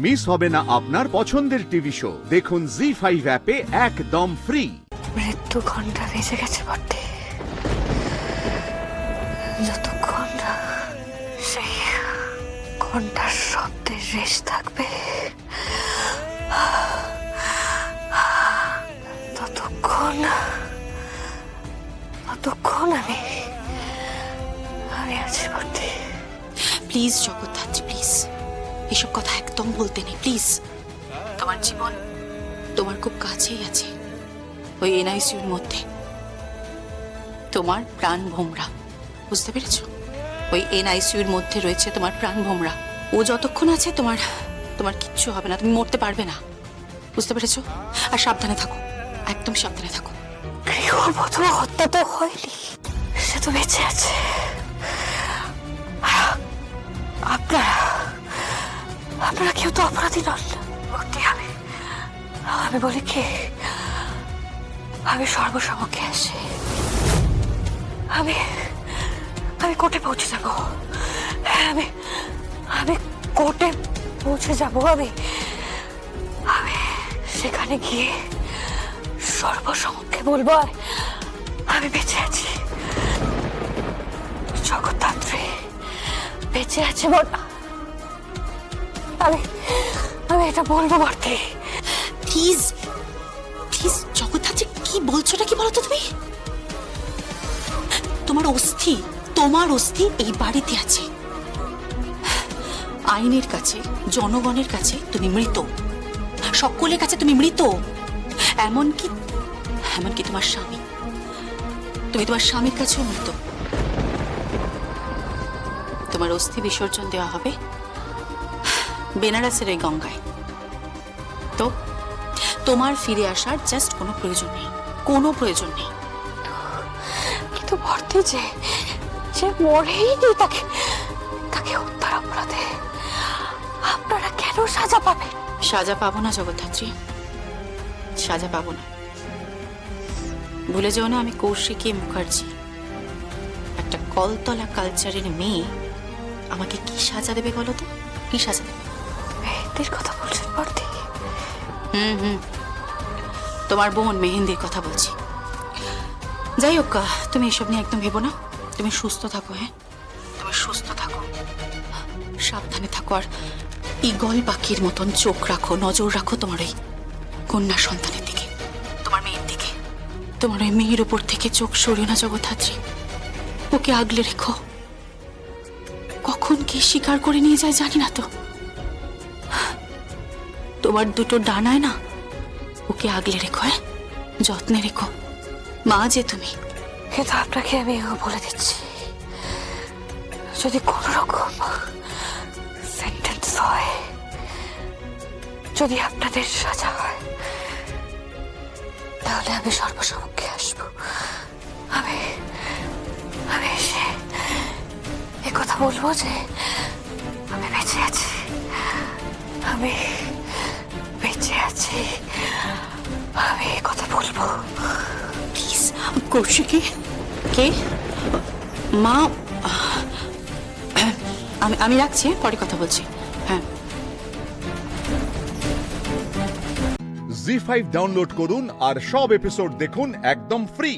Miss হবে না আপনার পছন্দের টিভি শো। দেখুন জি5 অ্যাপে একদম ফ্রি। মৃত্যু ঘন্টা বেজে গেছে বটে, যতক্ষণ না সেই ঘন্টার শব্দের রেশ থাকবে ততক্ষণ আমি আছি বটে। প্লিজ জগদ্ধাত্রী, প্লিজ এসব কথা একদম বলতে নেই প্লিজ। তোমার জীবন তোমার খুব কাছেই আছে, ওই এনআইসিউর মধ্যে। তোমার প্রাণ ভোমরা, বুঝতে পেরেছো? ওই এনআইসিউর মধ্যে রয়েছে তোমার প্রাণ ভোমরা। ও যতক্ষণ আছে তোমার তোমার কিচ্ছু হবে না, তুমি মরতে পারবে না, বুঝতে পেরেছো? আর সাবধানে থাকো, একদম সাবধানে থাকো। গৃহবধূ হত্যা তো হয়নি, সে তো বেঁচে আছে। আপনারা কেউ তো অপরাধী নন। আমি বলি কি, আমি সর্বসমক্ষে আসি। আমি কোর্টে পৌঁছে যাব। হ্যাঁ, আমি কোর্টে পৌঁছে যাব। আমি সেখানে গিয়ে সর্বসমক্ষে বলবো আমি বেঁচে আছি, জগদ্ধাত্রী বেঁচে আছে। আমি এটা বলবো বটে। প্লিজ প্লিজ জগদ্ধাত্রী, কি বলছোটা কি বলো তো তুমি? তোমার অস্থি এই বাড়িতে আছে। আইনের কাছে, জনগণের কাছে তুমি মৃত, সকলের কাছে তুমি মৃত। এমনকি তোমার স্বামী, তুমি তোমার স্বামীর কাছেও মৃত। তোমার অস্থি বিসর্জন দেওয়া হবে বেনারসের এই গঙ্গায়। তো তোমার ফিরে আসার জাস্ট কোনো প্রয়োজন নেই, কোনো প্রয়োজন নেই। কিন্তু ভর্তি যে মরেই নেই, তাকে হত্যার অপরাধে আপনারা কেন সাজা পাবেন? সাজা পাবো না জগদ্ধাত্রী, সাজা পাবো না। ভুলে যাও না, আমি কৌশিকী মুখার্জি, একটা কলতলা কালচারের মেয়ে। আমাকে কি সাজা দেবে বলো তো? কি সাজা দেবে? মেহেন্দির কথা বলছেন ভর্তি? তোমার বোন মেহেন্দির কথা বলছি। যাই হোক, তুমি এসব নিয়ে একদম ভেবো না। তুমি সুস্থ থাকো। হ্যাঁ, তুমি সুস্থ থাকো, সাবধানে থাকো। আর ঈগল পাখির মতন চোখ রাখো, নজর রাখো তোমার ওই কন্যা সন্তানের দিকে, তোমার মেয়ের দিকে। তোমার ওই মেয়ের উপর থেকে চোখ সরিও না জগদ্ধাত্রী, ওকে আগলে রেখো। কখন কে শিকার করে নিয়ে যায় জানি না তো। তোমার দুটো ডানায় না, ওকে আগলে রেখো। হ্যাঁ, যত্নে রেখো, মা যে তুমি। কিন্তু আপনাকে আমি বলে দিচ্ছি, যদি কোন রকম সেন্টেন্স হয়, যদি আপনাদের সাজা হয়, তাহলে আমি সর্বসমক্ষে আসবো। আমি এসে কথা বলবো যে আমি বেঁচে আছি, আমি বেঁচে আছি। আমি কথা বলবো। প্লিজ কৌশিকী। কে? মা, আমি রাখছি, পরে কথা বলছি। হ্যাঁ। জি5 ডাউনলোড করুন আর সব এপিসোড দেখুন একদম ফ্রি।